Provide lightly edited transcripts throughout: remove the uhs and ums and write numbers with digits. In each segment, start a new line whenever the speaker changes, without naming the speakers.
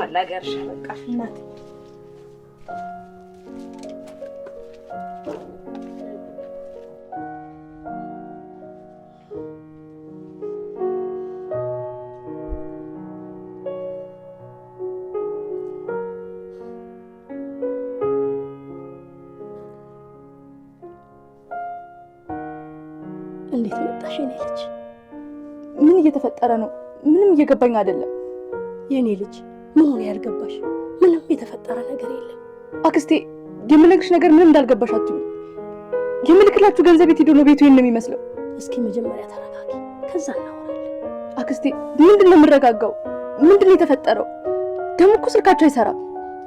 እንኳን ላገርሽ በቃሽ እናቴ።
እንዴት መጣሽ የኔ ልጅ?
ምን እየተፈጠረ ነው? ምንም እየገባኝ አይደለም።
የኔ ልጅ ምን ሆነ ያልገባሽ? ምንም የተፈጠረ ነገር የለም።
አክስቴ የምነግርሽ ነገር ምንም እንዳልገባሽ አትሁኝ። የምልክላችሁ ገንዘብ የት ሄዶ ነው ቤቱ ይሄን የሚመስለው?
እስኪ መጀመሪያ ተረጋጊ፣ ከዛ እናወራለን።
አክስቴ ምንድነው የምረጋጋው? ምንድነው የተፈጠረው? ደግሞ እኮ ስልካቸው አይሰራም።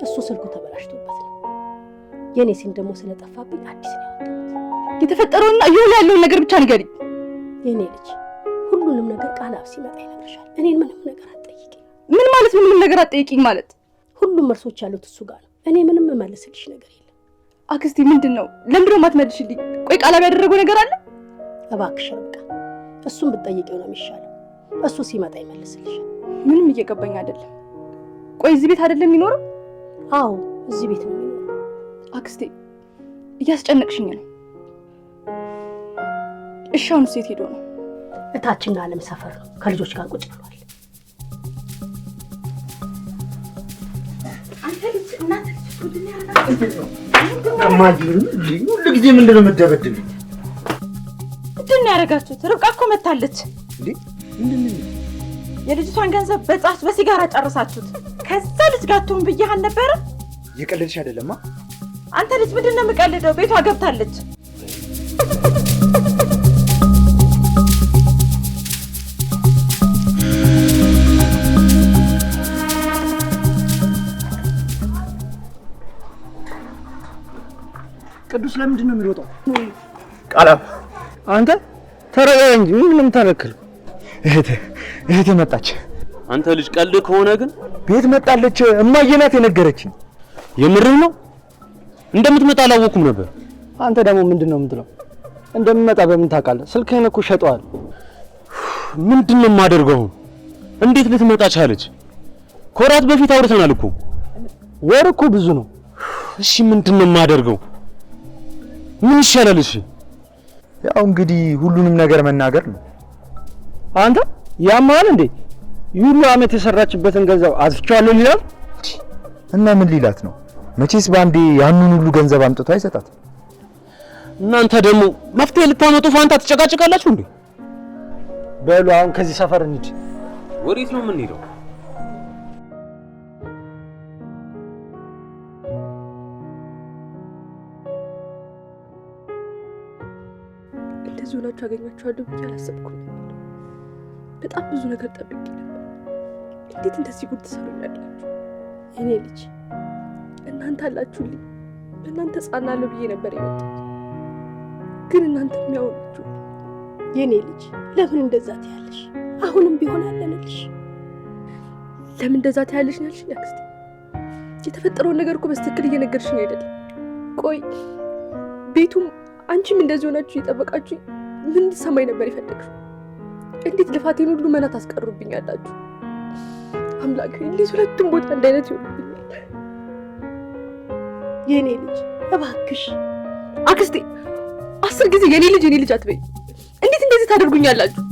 እሱ ስልኩ ተበላሽቶበት ነው። የኔ ሲም ደግሞ ስለጠፋብኝ አዲስ ነው ያወጣሁት።
የተፈጠረውና እየሆነ ያለውን ነገር ብቻ ንገሪኝ።
የኔ ልጅ ሁሉንም ነገር ቃላብ ሲመጣ ይነግርሻል። እኔን ምንም ነገር አትጠይቂኝ።
ምን ማለት ነው? ምንም ነገር አትጠይቂኝ ማለት?
ሁሉም እርሶች ያሉት እሱ ጋር ነው። እኔ ምንም መልስልሽ ነገር የለም።
አክስቴ ምንድነው? ለምንድነው የማትመልሽልኝ? ቆይ ቃላብ ያደረገው ነገር አለ?
እባክሽ ርብቃ፣ እሱን ብትጠይቂው ነው የሚሻለው። እሱ ሲመጣ ይመልስልሻል።
ምንም እየገባኝ አይደለም። ቆይ እዚህ ቤት አይደለም የሚኖረው?
አዎ እዚህ ቤት ነው የሚኖረው።
አክስቴ እያስጨነቅሽኝ ነው። እሺ አሁን ሴት ሄዶ ነው?
እታችና ዓለም ሰፈር ነው። ከልጆች ጋር ቁጭ ብሏል።
አንተ ልጅ እናት ልጅ ነው
ሁሉ ጊዜ ምንድን ነው የምትደበድብኝ?
ምንድን ነው ያደረጋችሁት? ርብቃ እኮ መታለች።
እንዴ ምንድን ነው?
የልጅቷን ገንዘብ በጫት በሲጋራ ጨርሳችሁት ከዛ ልጅ ጋር ትሁን ብዬሽ አልነበረ?
እየቀለድሽ አይደለማ?
አንተ ልጅ ምንድን ነው የምቀልደው? ቤቷ ገብታለች።
ቅዱስ ለምንድን ነው የሚሮጠው? ቃላብ አንተ ተረጋጋ እንጂ ምንም የምታረክል? እህቴ መጣች።
አንተ ልጅ ቀልድ ከሆነ ግን
ቤት መጣለች። እማዬ ናት የነገረችኝ።
የምርህ ነው? እንደምትመጣ አላወኩም ነበር።
አንተ ደግሞ ምንድን ነው የምትለው? እንደምመጣ በምን ታውቃለህ? ስልክህን እኮ ሸጠዋል።
ምንድን ነው የማደርገው? እንዴት ልትመጣ ቻለች? ከወራት በፊት አውርተናል እኮ።
ወር እኮ ብዙ ነው።
እሺ ምንድን ነው የማደርገው? ምን ይሻላል? እሺ
ያው እንግዲህ ሁሉንም ነገር መናገር ነው። አንተ ያማል እንዴ? ይሁሉ አመት የሰራችበትን ገንዘብ አጥፍቻለሁ ይላል እና ምን ሊላት ነው? መቼስ ባንዴ ያንን ሁሉ ገንዘብ አምጥቶ አይሰጣት።
እናንተ ደግሞ መፍትሄ ልታመጡ ፋንታ ትጨቃጨቃላችሁ እንዴ?
በሉ አሁን ከዚህ ሰፈር እንሂድ።
ወዴት ነው የምንሄደው?
እንደዚህ ሆናችሁ አገኛችኋለሁ ብዬ አላሰብኩም። በጣም ብዙ ነገር ጠብቄ ነበር። እንዴት እንደዚህ ጉድ ትሰሩኛላችሁ?
የኔ ልጅ
እናንተ አላችሁልኝ። በእናንተ ጻናለሁ ብዬ ነበር የመጣሁት፣ ግን እናንተ የሚያወሩችሁ።
የኔ ልጅ ለምን እንደዛ ትያለሽ? አሁንም ቢሆን አለንልሽ።
ለምን እንደዛ ትያለሽ ነው ያልሽኝ አክስቴ? የተፈጠረውን ነገር እኮ በስትክክል እየነገርሽኝ አይደለም። ቆይ ቤቱም አንቺም እንደዚህ ሆናችሁ እየጠበቃችሁ ምን ሰማይ ነበር የፈለግሽው? እንዴት ልፋቴን ሁሉ መና ታስቀሩብኛላችሁ? አምላክ እንዴት ሁለቱም ቦታ አንድ አይነት ይሆንብኛል?
የኔ ልጅ እባክሽ
አክስቴ 10 ጊዜ የኔ ልጅ አትበይ። እንዴት እንደዚህ ታደርጉኛላችሁ?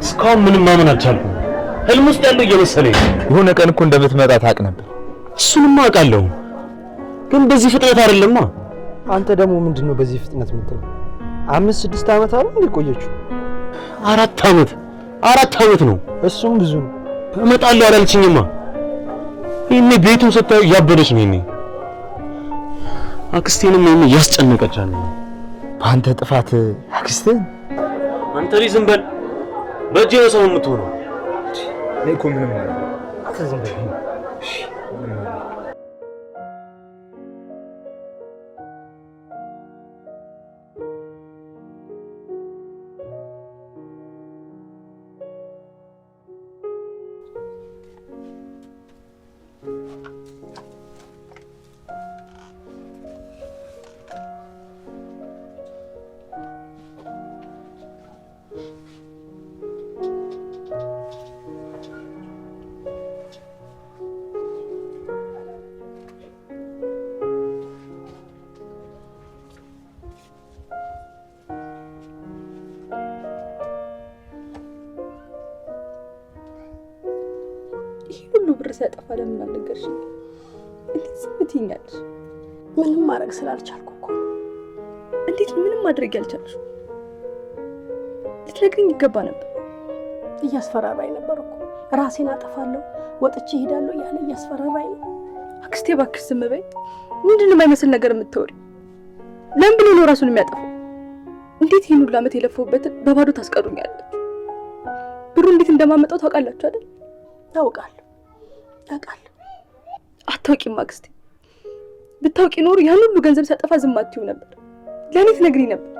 እስካሁን ምንም ማመን አልቻልኩም። ህልም ውስጥ ያለው እየመሰለኝ።
የሆነ ቀን እኮ እንደምትመጣ ታውቅ ነበር።
እሱንማ አውቃለሁ፣ ግን በዚህ ፍጥነት አይደለማ።
አንተ ደግሞ ምንድነው በዚህ ፍጥነት የምትለው? 5-6 ዓመት አይደል እንዴ ቆየችው?
4 ዓመት 4 ዓመት ነው።
እሱም ብዙ ነው።
እመጣለሁ አላለችኝማ። ይሄኔ ቤቱን ስታዩ እያበደች ነው። ይሄኔ አክስቴንም ይሄኔ ያስጨነቀቻት ነው።
በአንተ ጥፋት አክስትህን
አንተ ልጅ ዝም በል። በእጄ ነው ሰው የምትሆነው።
እኔ እኮ ምንም ማለት ነው። አንተ ዝም በል። እሺ
ሁሉ ብር ሲያጠፋ ለምን አልነገርሽኝ? እንዴት ዝም ትይኛለሽ?
ምንም ማድረግ ስላልቻልኩ እኮ።
እንዴት ምንም ማድረግ ያልቻልሽ? ልትነግሪኝ ይገባ ነበር።
እያስፈራራኝ ነበር እኮ። ራሴን አጠፋለሁ፣ ወጥቼ እሄዳለሁ እያለ እያስፈራራኝ ነው።
አክስቴ እባክሽ ዝም በይ። ምንድን ነው የማይመስል ነገር የምትወሪ? ለምን ብሎ ነው ራሱን የሚያጠፋው? እንዴት ይህን ሁሉ ዓመት የለፈውበትን በባዶ ታስቀሩኛለች? ብሩ እንዴት እንደማመጣው ታውቃላችሁ አይደል?
ታውቃለሁ።
አታውቂም አክስቴ። ብታውቂ ኖሮ ያን ሁሉ ገንዘብ ሲያጠፋ ዝም አትይው ነበር። ለእኔ ትነግሪኝ ነበር።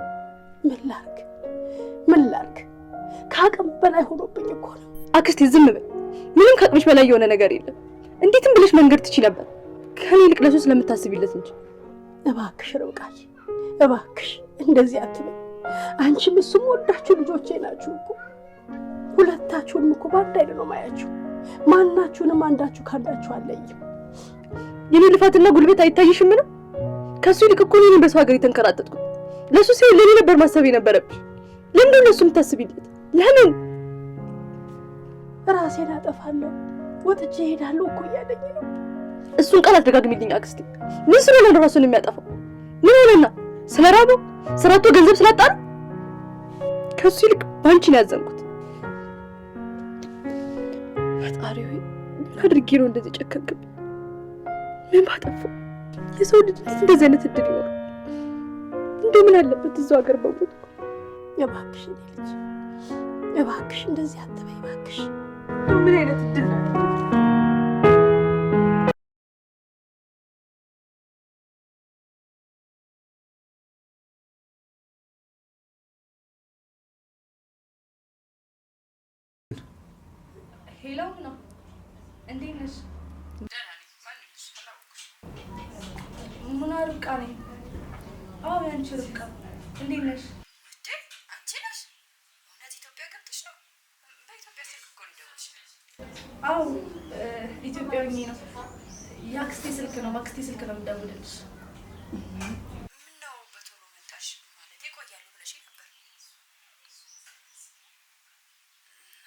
ምን ላድርግ? ከአቅም በላይ ሆኖብኝ እኮ ነው።
አክስቴ ዝም በይ። ምንም ከአቅምሽ በላይ የሆነ ነገር የለም። እንዴትም ብለሽ መንገድ ትችይ ነበር፣ ከኔ ይልቅ ለሱ ስለምታስቢለት እንጂ።
እባክሽ ርብቃዬ፣ እባክሽ እንደዚህ አትበይ። አንቺም እሱም ወዳችሁ ልጆቼ ናችሁ እኮ። ሁለታችሁንም እኮ በአንድ አይደል ነው ማያችሁ። ማናችሁንም አንዳችሁ ካንዳችሁ አለይም።
የኔ ልፋትና ጉልበት አይታይሽም? ነው ከሱ ይልቅ እኮ እኔ በሰው ሀገር የተንከራተትኩት። ለሱ ሲሆን ለኔ ነበር ማሰብ የነበረብሽ። ለምን ለሱ የምታስቢለት? ለምን?
ራሴን አጠፋለሁ፣ ወጥቼ እሄዳለሁ እኮ እያለኝ ነው።
እሱን ቃል አትደጋግሚልኝ አክስቴ። ምን ስለሆነ ነው ራሱን የሚያጠፋው? ምን ሆነና? ስለራበው? ስራቶ ገንዘብ ስላጣ ነው? ከሱ ይልቅ ባንቺ ነው ያዘንኩት። ፈጣሪ ሆይ ምን አድርጌ ነው እንደዚህ ጨከንክብኝ? ምን ባጠፋው? የሰው ልጅ እንዴት እንደዚህ አይነት እድል ይኖር? እንደው ምን አለበት እዛው ሀገር በሞት።
እባክሽ ልጅ፣ እባክሽ እንደዚህ አትበይ እባክሽ።
ምን አይነት እድል ነው? ሄሎ ነው። እንዴት ነሽ?
ደህና ነኝ። ማን ነሽ? አላወኩሽ።
ሙና ርብቃ ነኝ። አዎ ያንቺ ርብቃ። እንዴት ነሽ?
ውዴ አንቺ ነሽ? እውነት ኢትዮጵያ ገብተሽ ነው? በኢትዮጵያ ስልክ እኮ ነው የደወልሽልኝ።
አዎ ኢትዮጵያዊ ነው። የአክስቴ ስልክ ነው። በአክስቴ ስልክ ነው የምደውልልሽ።
ምነው በቶሎ መጣሽ? ማለት ይቆያሉ ብለሽ ነበር።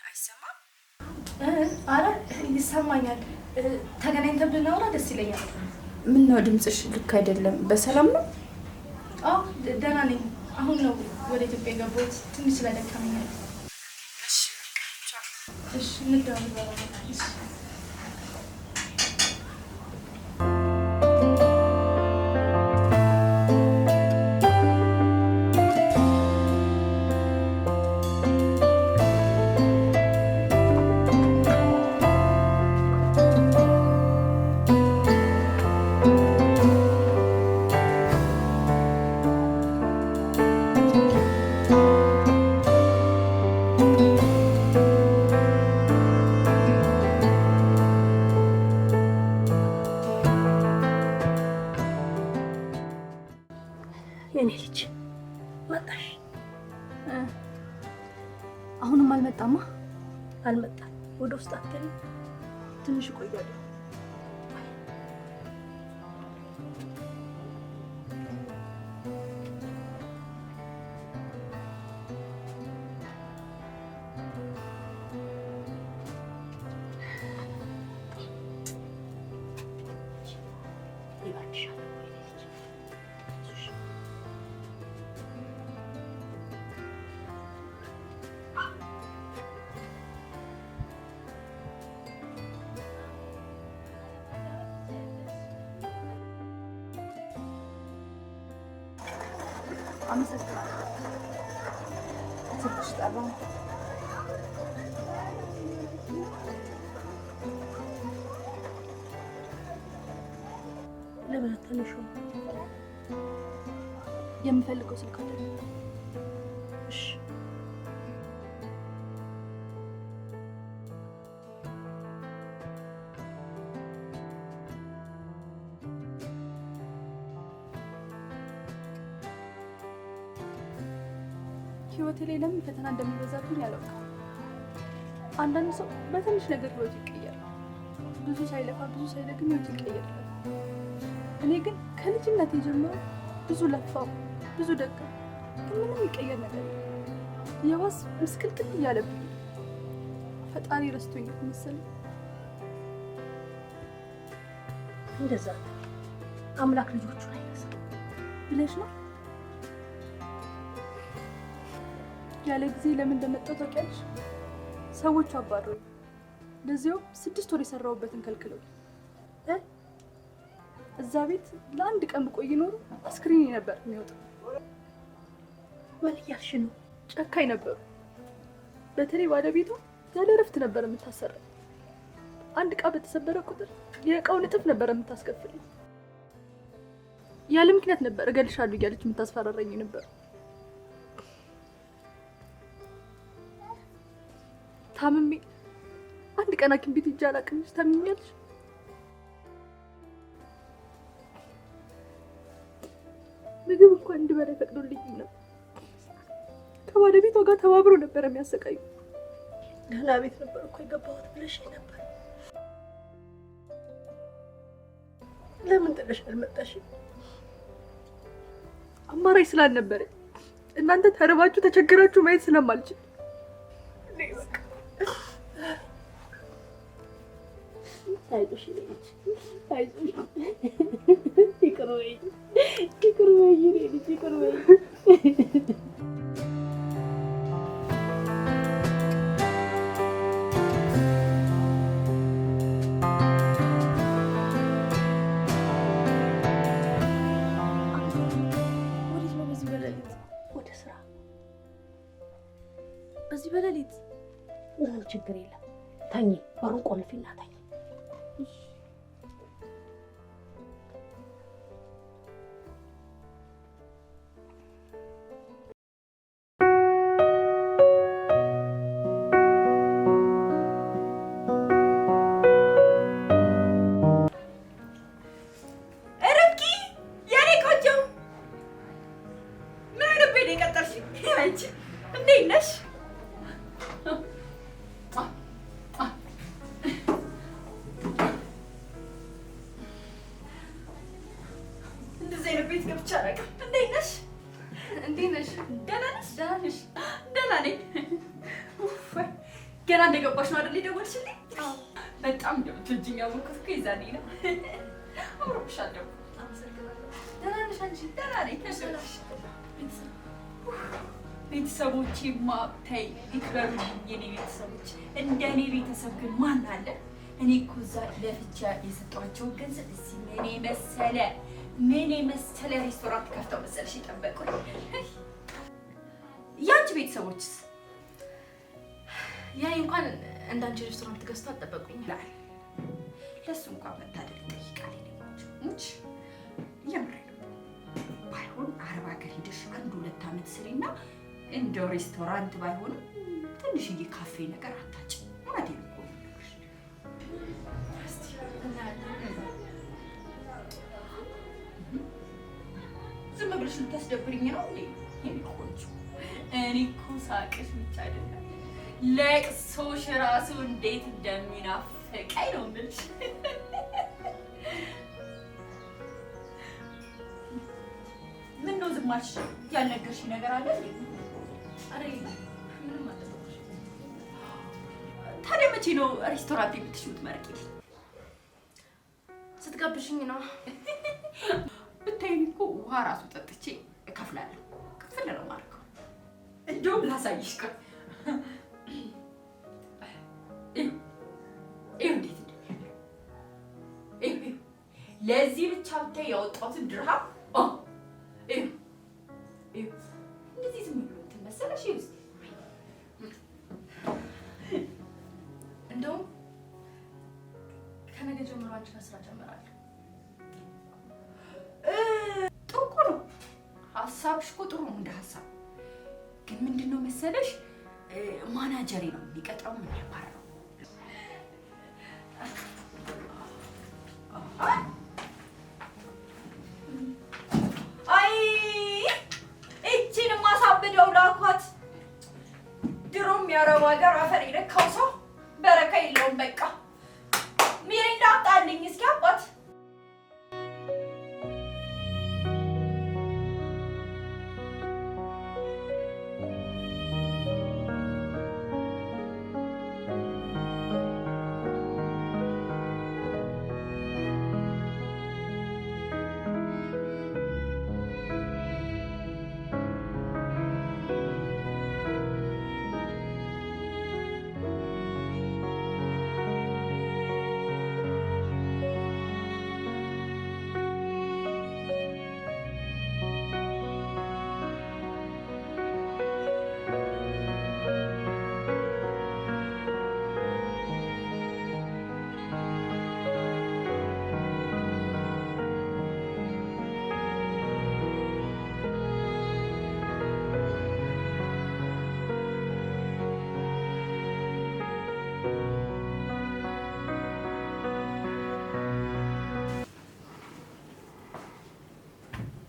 አይሰማም?
አረ ይሰማኛል። ተገናኝተን ብናወራ ደስ ይለኛል።
ምነው ድምፅሽ ልክ አይደለም። በሰላም ነው?
አዎ ደህና ነኝ። አሁን ነው ወደ ኢትዮጵያ የገባሁት። ትንሽ ስለደከመኛል።
እሺ በቃ ቻው።
እሺ እንደውል። እሺ
የኔ ልጅ መጣሽ?
አሁንም አልመጣማ?
አልመጣም። ወደ ውስጥ አትገቢ። ትንሽ ቆያለሁ።
አመሰግናለሁ።
ትንሽ ጠራ።
ለምን አታነሺው?
የምፈልገው ስልክ አለ።
እሺ
ህይወቴ ላይ ለምን ፈተና እንደሚበዛብኝ አላውቅም። አንዳንድ ሰው በትንሽ ነገር ህይወት ይቀየራል። ብዙ ሳይለፋ ብዙ ሳይደክም ህይወት ይቀየራል። እኔ ግን ከልጅነቴ ጀምሮ ብዙ ለፋው፣ ብዙ ደከም፣ ምንም ይቀየር ነገር የዋስ ምስቅልቅል እያለብኝ ፈጣሪ ረስቶኝ መሰለኝ።
እንደዛ አምላክ ልጆቹን አይረሳም
ብለሽ ነው? ያለ ጊዜ ለምን እንደመጣሁ ታውቂያለሽ? ሰዎቹ አባረሩኝ። ለዚያው 6 ወር የሰራሁበትን ከልክለው እዛ ቤት ለአንድ ቀን ብቆይ ኖሮ አስክሬኔ ነበር የሚወጣው።
ምን እያልሽ ነው?
ጨካኝ ነበሩ። በተለይ ባለቤቷ ያለ እረፍት ነበር የምታሰራኝ። አንድ ዕቃ በተሰበረ ቁጥር የዕቃውን እጥፍ ነበር የምታስከፍለኝ። ያለ ምክንያት ነበር እገልሻለሁ እያለች የምታስፈራራኝ ነበር። ታምሜ አንድ ቀን ሐኪም ቤት ሄጄ አላውቅም። ታምኛለሽ? ምግብ እንኳን እንድበላ ፈቅዶልኝም ነበር። ከባለቤቷ ጋር ተባብሮ ነበር የሚያሰቃዩ።
ደህና ቤት ነበር እኮ የገባሁት ብለሽ ነበር። ለምን ጥለሽ አልመጣሽም?
አማራጭ ስላልነበረኝ እናንተ ተርባችሁ ተቸግራችሁ ማየት ስለማልችል
አይዞሽ ልጅ አይዞሽ። ይቅር በይኝ፣ ይቅር በይኝ ልጅ፣ ይቅር በይኝ።
ወዴት ነው በዚህ በሌሊት?
ወደ ስራ።
በዚህ በሌሊት
ምንም ችግር የለም። ተኝ፣ በሩን ቆልፊና ተኝ።
ገና እንደገባሽ ነው አይደል የደወልሽልኝ? በጣም እንደምትወጂኝ ያወቅሁት እኮ የዛኔ ነው። አምሮብሻል ደግሞ። አመሰግናለሁ። ደህና ነሽ አንቺ? ደህና ነኝ። ቤተሰቦቼማ ተይ ይክበሩልኝ የኔ ቤተሰቦች። እንደ እኔ ቤተሰብ ግን ማን አለ? እኔ እኮ እዛ ለፍቻ የሰጧቸውን ገንዘብ እዚህ ምን የመሰለ ሬስቶራንት ከፍተው መሰለሽ የጠበቁኝ። ያንቺ ቤተሰቦችስ?
ያኔ እንኳን እንዳንቺ ሬስቶራንት ገዝተው አልጠበቁኝ።
ለሱ እንኳን መታደል ይጠይቃል። ሙች የምሬ ባይሆን አረብ ሀገር ሄደሽ 1-2 ዓመት ስሪና እንደው ሬስቶራንት ባይሆንም ትንሽዬ ካፌ ነገር አታጭ። እውነቴን እኮ ነው። ዝም ብለሽ ልታስደብሪኝ ነው እንዴ? የኔ ቆንጆ፣ እኔ እኮ ሳቅሽ ብቻ አይደለም ለቅሶሽ ራሱ እንዴት እንደሚናፍቀኝ ነው የምልሽ። ምን ነው ዝም አልሽ? ያልነገርሽኝ ነገር አለ እንዴ?
አረ ምንም አልጠበቅሽ።
ታዲያ መቼ ነው ሬስቶራንት የምትሽውት? መርቂል
ስትጋብሽኝ ነው።
ብታይኝ እኮ ውሃ ራሱ ጠጥቼ እከፍላለሁ። ክፍል ነው ማለት ነው። እንደውም ላሳይሽ ቀን እንዴት ለዚህ ብቻ ብታይ ያወጣሁትን ድርሃም
ከነገ ጀምሮ አንቺ ከስራ ጀምራለሁ።
ጥሩ እኮ ነው ሀሳብሽ እኮ ጥሩ ነው እንደ ሀሳብ። ግን ምንድነው መሰለሽ ማናጀሬ ነው የሚቀጥረው ምን ያባረው። አይ እቺን ማሳብደው ላኳት። ድሮም የአረብ ሀገር አፈር የነካው ሰው በረካ የለውም። በቃ ሚሪንዳ አምጣልኝ እስኪ አባት።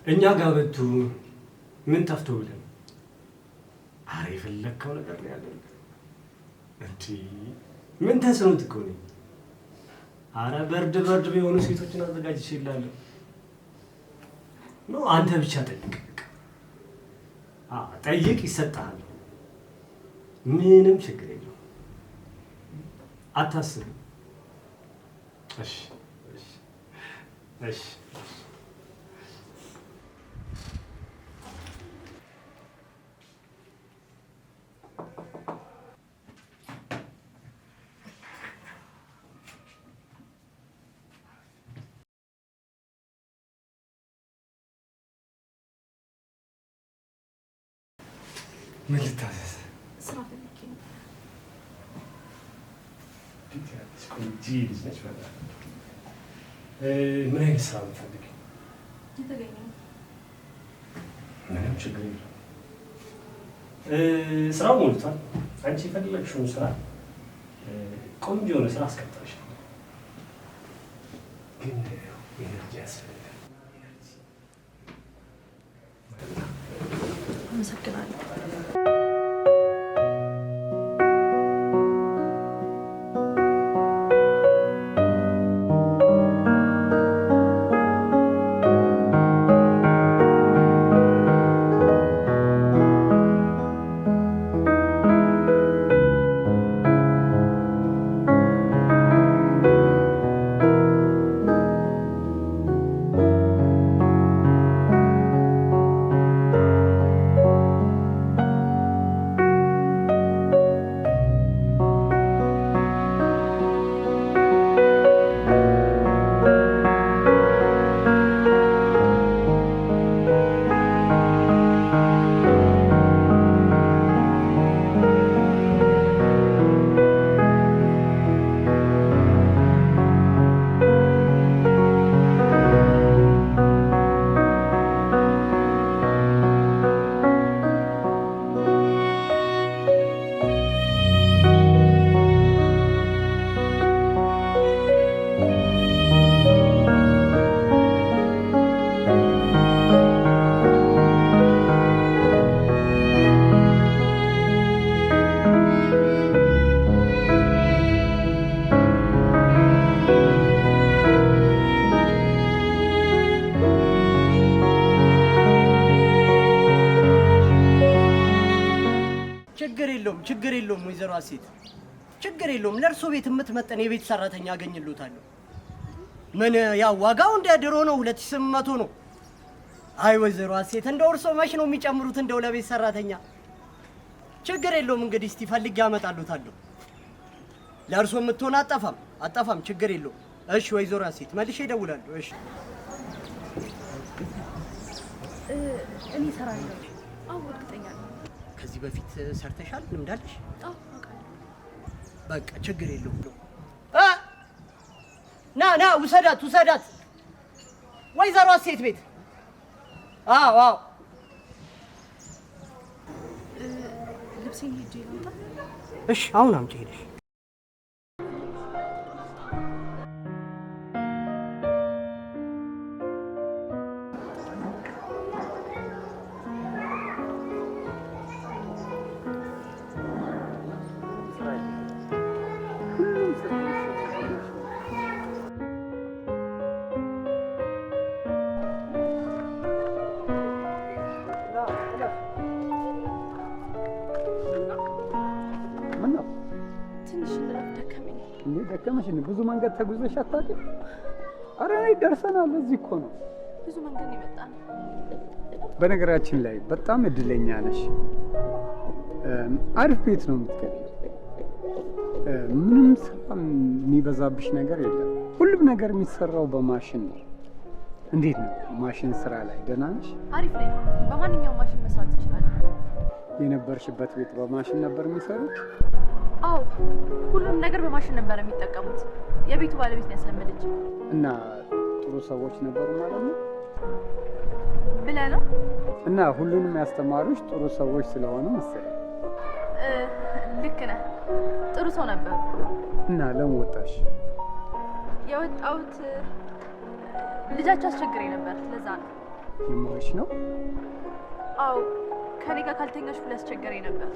እኛ ጋር መጡ ምን ጠፍቶ ብለን? አረ የፈለከው ነገር ነው ያለው እንዴ? ምን ተስኖት እኮ ነው። አረ በርድ ቢሆኑ ሴቶችን አዘጋጅቼልሃለሁ። ነው አንተ ብቻ ጠይቅ። ጠይቅ ይሰጣል። ምንም ችግር የለውም። አታስብ። እሺ እሺ እሺ ምን ልታዘዝ?
ስራ ፈልጌ ነው።
ምን አይነት ስራ የምትፈልጊው?
የተገኘው
ምንም ችግር የለም። ስራው ሞልቷል። አንቺ የፈለግሽውን ስራ ቆንጆ የሆነ ስራ አስቀጥረሻል። ግን ኤነርጂ ያስፈልጋል።
አመሰግናለሁ።
ችግር የለውም ወይዘሮ ሀሴት ችግር የለውም። ለእርሶ ቤት የምትመጠን የቤት ሰራተኛ አገኝልዎታለሁ። ምን ያው ዋጋው እንደ ድሮ ነው፣ 2800 ነው። አይ ወይዘሮ ሀሴት እንደው እርሶ መች ነው የሚጨምሩት እንደው ለቤት ሰራተኛ? ችግር የለውም እንግዲህ እስቲ ፈልጌ አመጣልዎታለሁ። ለእርሶ የምትሆን አጠፋም ችግር የለውም። እሺ ወይዘሮ ሀሴት መልሼ እደውላለሁ። እሺ
እኔ እሰራለሁ። አዎ እርግጠኛ ነኝ።
ከዚህ በፊት ሰርተሻል? ልምድ አለሽ?
አዎ አውቃለሁ።
በቃ ችግር የለውም። ና ውሰዳት ወይዘሮ ሴት ቤት። አዎ
ልብሴን ሄጄ ልምጣ?
እሺ አሁን አምጪ ሄደሽ።
ደከመሽ? ብዙ መንገድ ተጉዘሽ አታውቂም? ኧረ እኔ ደርሰናል። እዚህ እኮ ነው።
ብዙ መንገድ ይመጣል።
በነገራችን ላይ በጣም እድለኛ ነሽ። አሪፍ ቤት ነው የምትገቢው። ምንም ስራ የሚበዛብሽ ነገር የለም። ሁሉም ነገር የሚሰራው በማሽን ነው። እንዴት ነው ማሽን ስራ ላይ ደህና ነሽ?
አሪፍ ነኝ። በማንኛውም ማሽን መስራት ትችላለህ።
የነበርሽበት ቤት በማሽን ነበር የሚሰሩት?
አዎ፣ ሁሉም ነገር በማሽን ነበር የሚጠቀሙት። የቤቱ ባለቤት ነው ያስለመደች።
እና ጥሩ ሰዎች ነበሩ ማለት ነው
ብለህ ነው?
እና ሁሉንም ያስተማሩሽ ጥሩ ሰዎች ስለሆኑ መሰለኝ።
ልክ ነህ፣ ጥሩ ሰው ነበሩ።
እና ለምን ወጣሽ?
የወጣሁት ልጃቸው አስቸግረኝ ነበር፣ ለዛ ነው።
የምርሽ ነው?
አዎ፣ ከኔ ጋር ካልተኛሽ ብሎ ያስቸገረኝ ነበር።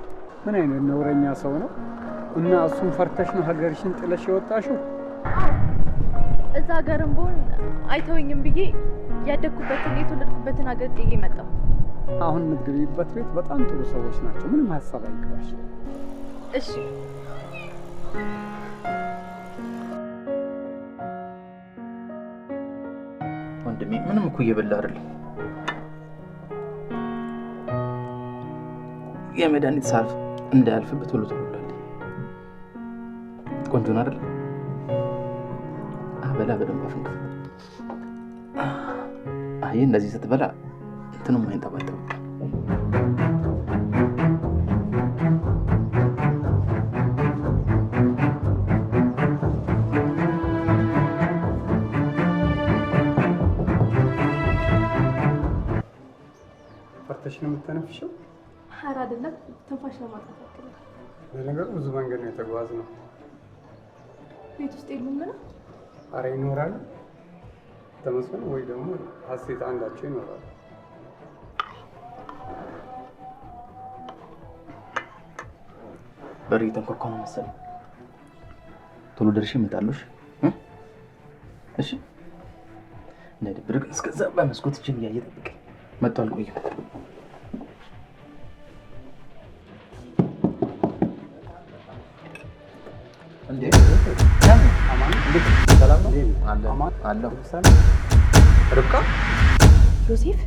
ምን አይነት ነውረኛ ሰው ነው? እና እሱን ፈርተሽ ነው ሀገርሽን ጥለሽ የወጣሽው?
እዛ ሀገርም ብሆን አይተወኝም ብዬ ያደግኩበትን የተወለድኩበትን ሀገር ጥዬ መጣሁ።
አሁን የምትገቢበት ቤት በጣም ጥሩ ሰዎች ናቸው። ምንም ሀሳብ አይገባሽ።
እሺ
ወንድሜ፣ ምንም እኮ እየበላ አይደለም። የመድኃኒት ሳልፍ እንዳያልፍበት ቶሎ ቶሎ ብላለች። ቆንጆ ነው አይደል? በላ በደንብ አፍንክ። አይ እንደዚህ ስትበላ እንትኑም አይንጠባጠብ።
ፈርተሽ ነው የምትተነፍሽው?
ኧረ አይደለም፣ ትንፋሽ ለማጥፋት ያክል።
ለነገሩ ብዙ መንገድ ነው የተጓዝነው።
ቤት ውስጥ የሉም ነው?
ኧረ ይኖራል። ተመስገን ወይ ደግሞ ሀሴት አንዳቸው ይኖራሉ።
በር እየተንኳኳ ነው መሰለኝ። ቶሎ ደርሼ እመጣለሁ። እሺ እንዳይደብርህ እስከዛ በመስኮት እጅን እያየህ ጠብቀኝ። መጥቶ አልቆይም። እንዴ ሰላም ነው? አለሁ። ርብቃ
ዮሴፍ